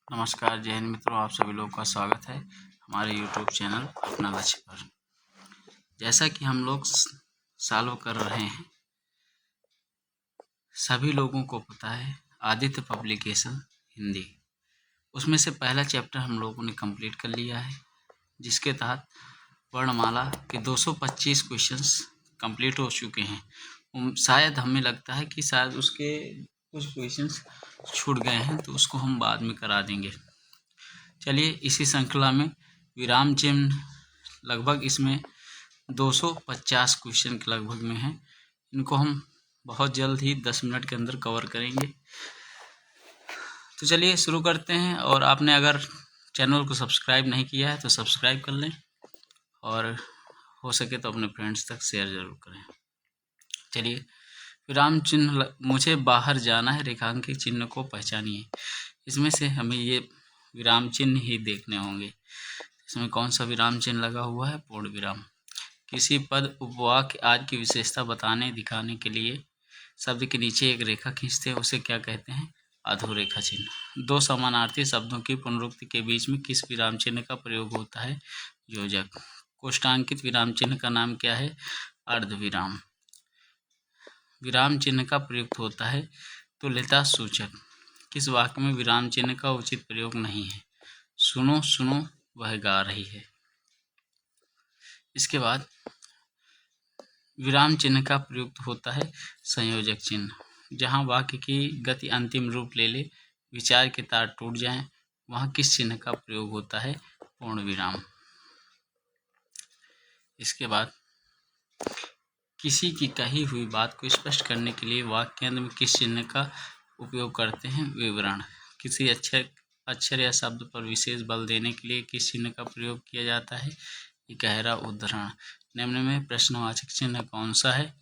नमस्कार, जय हिंद मित्रों। आप सभी लोगों का स्वागत है हमारे YouTube चैनल अपना लक्ष्य पर। जैसा कि हम लोग सॉल्व कर रहे हैं, सभी लोगों को पता है आदित्य पब्लिकेशन हिंदी, उसमें से पहला चैप्टर हम लोगों ने कंप्लीट कर लिया है, जिसके तहत वर्णमाला के 225 क्वेश्चंस कंप्लीट हो चुके हैं। शायद हमें लगता है कि शायद उसके कुछ क्वेश्चंस छूट गए हैं, तो उसको हम बाद में करा देंगे। चलिए, इसी श्रृंखला में विराम चिन्ह लगभग इसमें 250 क्वेश्चन के लगभग में है। इनको हम बहुत जल्द ही 10 मिनट के अंदर कवर करेंगे। तो चलिए शुरू करते हैं। और आपने अगर चैनल को सब्सक्राइब नहीं किया है तो सब्सक्राइब कर लें, और हो सके तो अपने फ्रेंड्स तक शेयर ज़रूर करें। चलिए, विराम चिन्ह, मुझे बाहर जाना है, रेखांकित चिन्ह को पहचानिए। इसमें से हमें ये विराम चिन्ह ही देखने होंगे। इसमें कौन सा विराम चिन्ह लगा हुआ है? पूर्ण विराम। किसी पद उपवाक्य आदि की विशेषता बताने दिखाने के लिए शब्द के नीचे एक रेखा खींचते हैं, उसे क्या कहते हैं? अधोरेखा चिन्ह। दो समानार्थी शब्दों की पुनरुक्ति के बीच में किस विराम चिन्ह का प्रयोग होता है? योजक। कोष्टांकित विराम चिन्ह का नाम क्या है? अर्धविराम। विराम चिन्ह का प्रयुक्त होता है तुल्यता सूचक। किस वाक्य में विराम चिन्ह का उचित प्रयोग नहीं है? सुनो सुनो वह गा रही है। इसके बाद विराम चिन्ह का प्रयुक्त होता है संयोजक चिन्ह। जहाँ वाक्य की गति अंतिम रूप ले ले, विचार के तार टूट जाएं, वहाँ किस चिन्ह का प्रयोग होता है? पूर्ण विराम। इसके बाद किसी की कही हुई बात को स्पष्ट करने के लिए वाक्य के अंत में किस चिन्ह का उपयोग करते हैं? विवरण। किसी अक्षर या शब्द पर विशेष बल देने के लिए किस चिन्ह का प्रयोग किया जाता है? गहरा उद्धरण। निम्न में प्रश्नवाचक चिन्ह कौन सा है?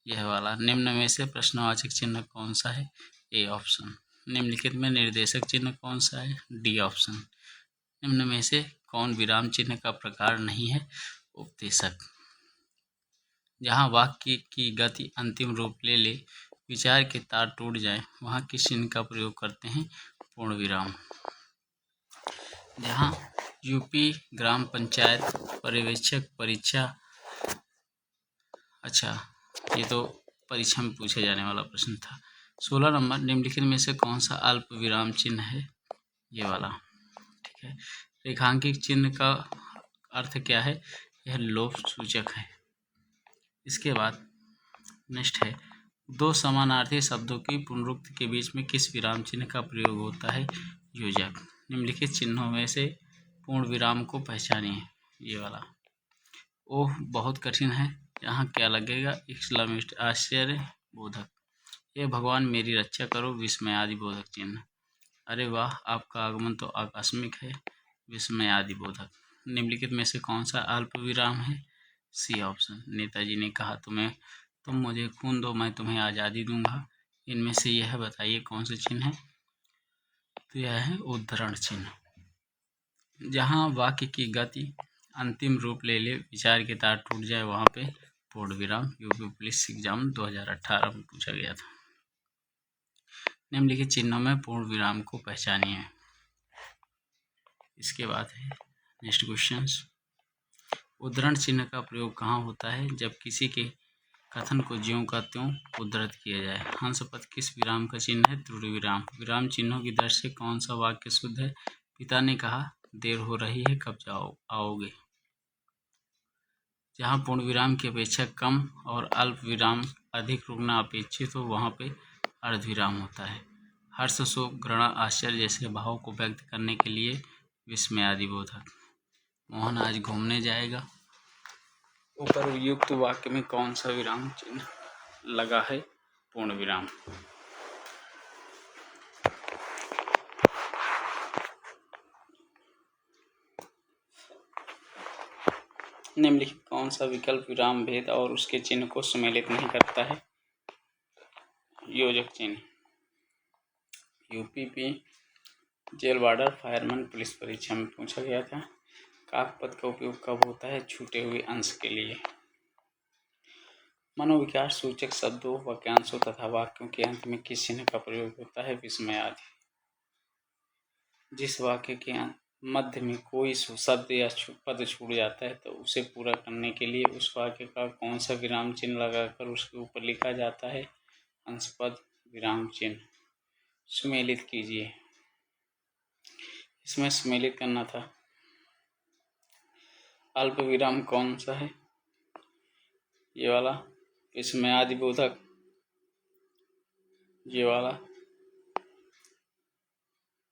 यह वाला। निम्न में से प्रश्नवाचक चिन्ह कौन सा है? A option. निम्नलिखित में निर्देशक चिन्ह कौन सा है? D option. निम्न में से कौन विराम चिन्ह का प्रकार नहीं है? उपदेशक। जहाँ वाक्य की गति अंतिम रूप ले ले, विचार के तार टूट जाए, वहाँ किस चिन्ह का प्रयोग करते हैं? पूर्ण विराम। जहाँ यूपी ग्राम पंचायत पर्यवेक्षक परीक्षा, अच्छा ये तो परीक्षा में पूछे जाने वाला प्रश्न था। 16 नंबर, निम्नलिखित में से कौन सा अल्प विराम चिन्ह है? ये वाला। ठीक है। रेखांकित चिन्ह का अर्थ क्या है? यह लोभ सूचक है। इसके बाद नेक्स्ट है, दो समानार्थी शब्दों की पुनरुक्ति के बीच में किस विराम चिन्ह का प्रयोग होता है? योजक। निम्नलिखित चिन्हों में से पूर्ण विराम को पहचानिए। ये वाला। ओह बहुत कठिन है, यहाँ क्या लगेगा? एक्सक्लेमेशन, आश्चर्य बोधक। ये भगवान मेरी रक्षा करो, विस्मय आदि बोधक चिन्ह। अरे वाह, आपका आगमन तो आकस्मिक है, विस्मय आदि बोधक। निम्नलिखित में से कौन सा अल्प विराम है? C option. नेताजी ने कहा तुम मुझे खून दो, मैं तुम्हें आज़ादी दूंगा। इनमें से यह बताइए कौन सा चिन्ह है? तो यह है उद्धरण चिन्ह। जहाँ वाक्य की गति अंतिम रूप ले ले, विचार के तार टूट जाए, वहाँ पे पूर्ण विराम। यूपी पुलिस एग्जाम 2018 में पूछा गया था। निम्नलिखित चिन्हों में पूर्ण विराम को पहचानिए। इसके बाद है नेक्स्ट क्वेश्चन, उद्धरण चिन्ह का प्रयोग कहाँ होता है? जब किसी के कथन को ज्यों का त्यों उद्धृत किया जाए। हंस पद किस विराम का चिन्ह है? त्रुटि विराम। विराम चिन्हों की दृष्टि से कौन सा वाक्य शुद्ध है? पिता ने कहा देर हो रही है, कब आओगे। जहाँ पूर्ण विराम की अपेक्षा कम और अल्प विराम अधिक रुकना अपेक्षित हो, वहाँ पे अर्धविराम होता है। हर्ष, शोक, घृणा, आश्चर्य जैसे भावों को व्यक्त करने के लिए विस्मय आदि बोधक। मोहन आज घूमने जाएगा। उपयुक्त वाक्य में कौन सा विराम चिन्ह लगा है? पूर्ण विराम। निम्नलिखित कौन सा विकल्प विराम भेद और उसके चिन्ह को सम्मिलित नहीं करता है? योजक चिन्ह। UPP jail warder fireman police परीक्षा में पूछा गया था। काक पद का उपयोग कब होता है? छूटे हुए अंश के लिए। मनोविकार सूचक शब्दों, वाक्यांशों तथा वाक्यों के अंत में किस चिन्ह का प्रयोग होता है? विस्मय आदि। जिस वाक्य के मध्य में कोई शब्द या पद छूट जाता है तो उसे पूरा करने के लिए उस वाक्य का कौन सा विराम चिन्ह लगाकर उसके ऊपर लिखा जाता है? अंशपद विराम चिन्ह। सुमेलित कीजिए। इसमें सुमेलित करना था। अल्प विराम कौन सा है? ये वाला। इसमें आदिबोधक ये वाला।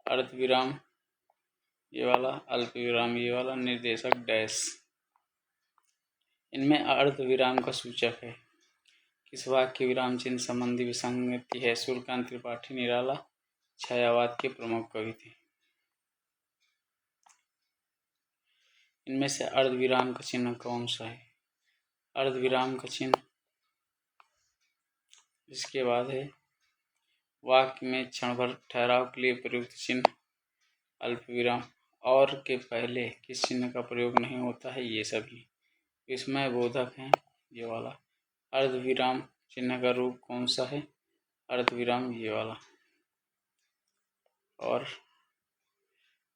अर्ध विराम ये वाला। अल्प विराम ये वाला। निर्देशक डैश। इनमें अर्ध विराम का सूचक है। किस वाक्य विराम चिन्ह संबंधी विसंगति है? सूर्यकांत त्रिपाठी निराला छायावाद के प्रमुख कवि थे। इनमें से अर्ध विराम का चिन्ह कौन सा है? अर्ध विराम का चिन्ह इसके बाद है वाक्य में क्षण भर ठहराव के लिए प्रयुक्त चिन्ह अल्प विराम। और के पहले किस चिन्ह का प्रयोग नहीं होता है? ये सभी। इसमें बोधक हैं ये वाला। अर्ध विराम चिन्ह का रूप कौन सा है? अर्ध विराम ये वाला। और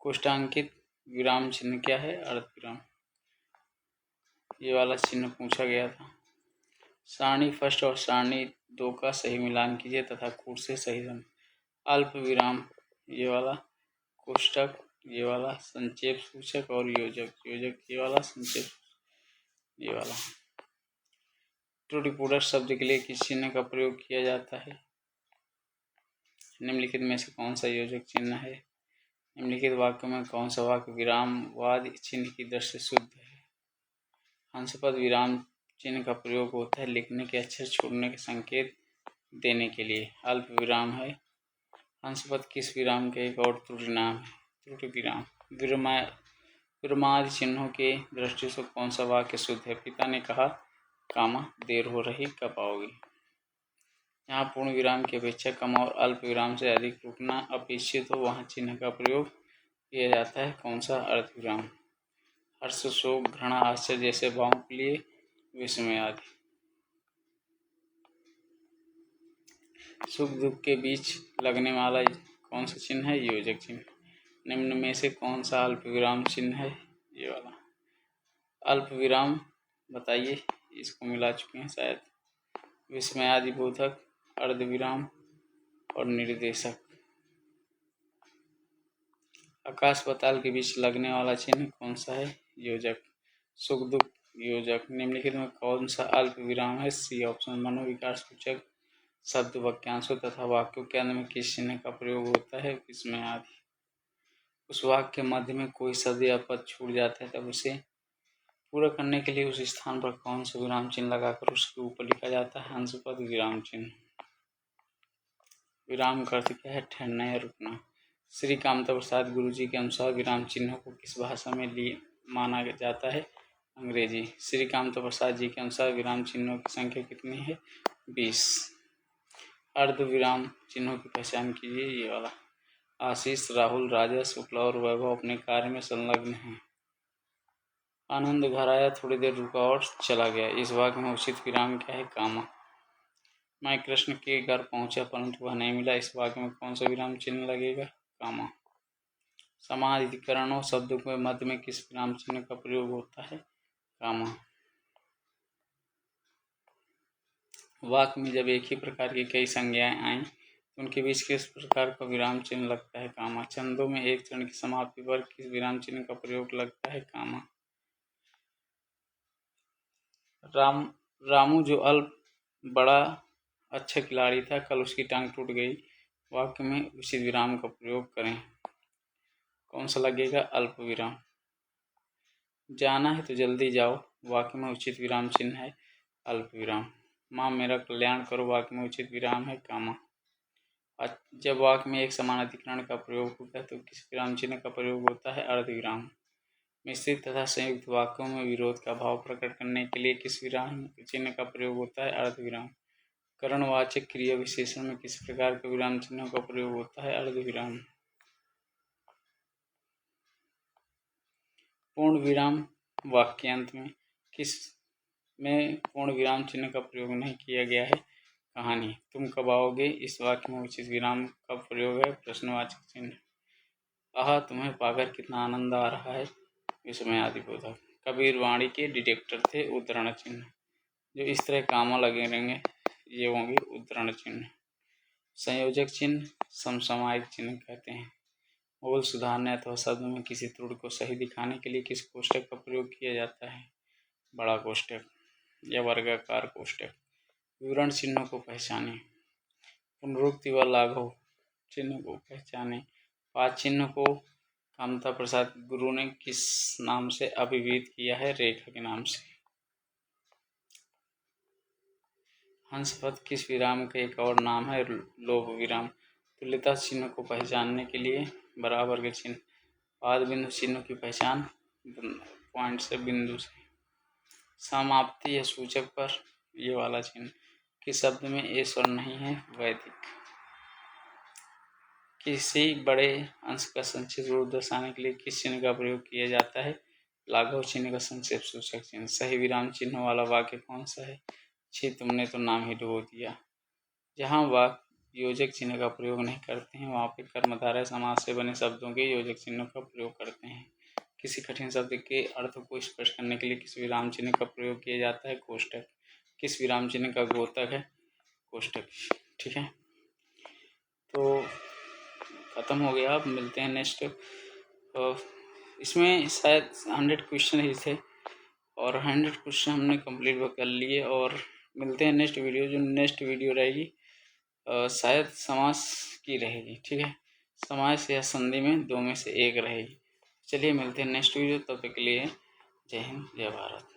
कोष्टांकित विराम चिन्ह क्या है? अर्ध विराम ये वाला चिन्ह पूछा गया था। सारणी फर्स्ट और सारणी 2 का सही मिलान कीजिए तथा कूट से सही सम। अल्प विराम ये वाला। कोष्टक ये वाला। संक्षेप सूचक और योजक ये वाला। संक्षेप ये वाला। त्रुटिपूर्वक शब्द के लिए किस चिन्ह का प्रयोग किया जाता है? निम्नलिखित में से कौन सा योजक चिन्ह है? निम्नलिखित वाक्यों में कौन सा वाक्य विरामवाद चिन्ह की दृष्टि से शुद्ध है? अंशपद विराम चिन्ह का प्रयोग होता है लिखने के अक्षर छोड़ने के संकेत देने के लिए। अल्प विराम है। अंशपद किस विराम का एक और त्रुटि नाम है? त्रुटि विराम। विरामादि चिन्हों के दृष्टि से कौन सा वाक्य शुद्ध है? पिता ने कहा, देर हो रही, कब आओगी? यहाँ पूर्ण विराम की अपेक्षा कम और अल्प विराम से अधिक रुकना अपेक्षित हो वहाँ चिन्ह का प्रयोग किया जाता है। कौन सा? अर्ध विराम। हर्ष, शोक, घृणा, आश्चर्य जैसे भावों के लिए विस्मय आदि। सुख दुख के बीच लगने वाला कौन सा चिन्ह है? योजक चिन्ह। निम्न में से कौन सा अल्प विराम चिन्ह है? ये वाला। अल्प विराम बताइए। इसको मिला चुके हैं शायद। विस्मय आदि बोधक, अर्ध विराम और निर्देशक। आकाश पाताल के बीच लगने वाला चिन्ह कौन सा है? योजक। सुख दुख योजक। निम्नलिखित में कौन सा अल्प विराम है? C option. मनोविकार सूचक शब्द वाक्यांशों तथा वाक्यों के अंत में किस चिन्ह का प्रयोग होता है? विस्मय आदि। उस वाक्य के मध्य में कोई शब्द या पद छूट जाता है तब उसे पूरा करने के लिए उस स्थान पर कौन सा विराम चिन्ह लगाकर उसके ऊपर लिखा जाता है? अंशपद विराम चिन्ह। विराम का अर्थ क्या है? ठहरना या रुकना। श्री कामता प्रसाद गुरुजी के अनुसार विराम चिन्हों को किस भाषा में लिए माना जाता है? अंग्रेजी। श्री कामता प्रसाद जी के अनुसार विराम चिन्हों की संख्या कितनी है? 20। अर्ध विराम चिन्हों की पहचान कीजिए। ये वाला। आशीष, राहुल, राजा, शुक्ला और वैभव अपने कार्य में संलग्न हैं। आनंद घर आया, थोड़ी देर रुका और चला गया। इस वाक्य में उचित विराम क्या है? कामा। मैं कृष्ण के घर पहुंचा परंतु वह नहीं मिला। इस वाक्य में कौन सा विराम चिन्ह लगेगा? कामा। समाधिकरणों शब्दों के मध्य में किस विराम चिन्ह का प्रयोग होता है? कामा। वाक्य में जब एक ही प्रकार की कई संज्ञाएं आएं तो उनके बीच किस प्रकार का विराम चिन्ह लगता है? कामा। छंदों में एक चरण की समाप्ति पर किस विराम चिन्ह का प्रयोग लगता है? कामा। रामू जो अल्प बड़ा अच्छा खिलाड़ी था, कल उसकी टांग टूट गई। वाक्य में उचित विराम का प्रयोग करें। कौन सा लगेगा? अल्प विराम। जाना है तो जल्दी जाओ। वाक्य में उचित विराम चिन्ह है अल्प विराम। माँ मेरा कल्याण करो। वाक्य में उचित विराम है कामा। जब वाक्य में एक समान अधिकरण का प्रयोग होता है तो किस विराम चिन्ह का प्रयोग होता है? अर्ध विराम। मिश्रित तथा संयुक्त वाक्यों में विरोध का भाव प्रकट करने के लिए किस विराम चिन्ह का प्रयोग होता है? अर्ध विराम। करणवाचक क्रिया विशेषण में किस प्रकार के विराम चिन्हों का प्रयोग होता है? अर्ध विराम। पूर्ण विराम वाक्यांत में किस में पूर्ण विराम चिन्ह का प्रयोग नहीं किया गया है? कहानी। तुम कब आओगे? इस वाक्य में उचित विराम का प्रयोग है प्रश्नवाचक चिन्ह। आहा तुम्हें पाकर कितना आनंद आ रहा है। विस्मय आदि बोधक। कबीर वाणी के डिटेक्टर थे उद्धरण चिन्ह। जो इस तरह कामों लगे रहेंगे ये होंगे उद्धरण चिन्ह। संयोजक चिन्ह समसामयिक चिन्ह कहते हैं। मूल सुधारने अथवा शब्द में किसी त्रुटि को सही दिखाने के लिए किस कोष्ठक का प्रयोग किया जाता है? बड़ा कोष्ठक या वर्गाकार कोष्ठक। विवरण चिन्हों को पहचाने। पुनरुक्ति व लाघव चिन्ह को पहचाने। पाद चिन्ह को कामता प्रसाद गुरु ने किस नाम से अभिहित किया है? रेखा के नाम से। हंस पद किस विराम का एक और नाम है? लोभ विराम। तुल्यता चिन्ह को पहचानने के लिए बराबर के चिन्ह। पाद बिंदु चिन्ह की पहचान पॉइंट से, बिंदु से। समाप्ति या सूचक पर ये वाला चिन्ह। किस शब्द में ए स्वर नहीं है? वैदिक। किसी बड़े अंश का संक्षिप्त रूप दर्शाने के लिए किस चिन्ह का प्रयोग किया जाता है? लाघव चिन्ह का संक्षेप सूचक चिन्ह। सही विराम चिन्ह वाला वाक्य कौन सा है? छी तुमने तो नाम ही डुबो दिया। जहाँ वाक्य योजक चिन्ह का प्रयोग नहीं करते हैं वहाँ पे कर्मधारय समास से बने शब्दों के योजक चिन्हों का प्रयोग करते हैं। किसी कठिन शब्द के अर्थ को स्पष्ट करने के लिए किस विराम चिन्ह का प्रयोग किया जाता है? कोष्ठक। किस विराम चिन्ह का द्योतक है? कोष्ठक। ठीक है, तो ख़त्म हो गया। अब मिलते हैं नेक्स्ट। इसमें शायद 100 क्वेश्चन ही थे और 100 क्वेश्चन हमने कंप्लीट कर लिए। और मिलते हैं नेक्स्ट वीडियो। जो नेक्स्ट वीडियो रहेगी शायद समास की रहेगी। ठीक है, समास या संधि में दो में से एक रहेगी। चलिए मिलते हैं नेक्स्ट वीडियो। तब तक के लिए जय हिंद, जय भारत।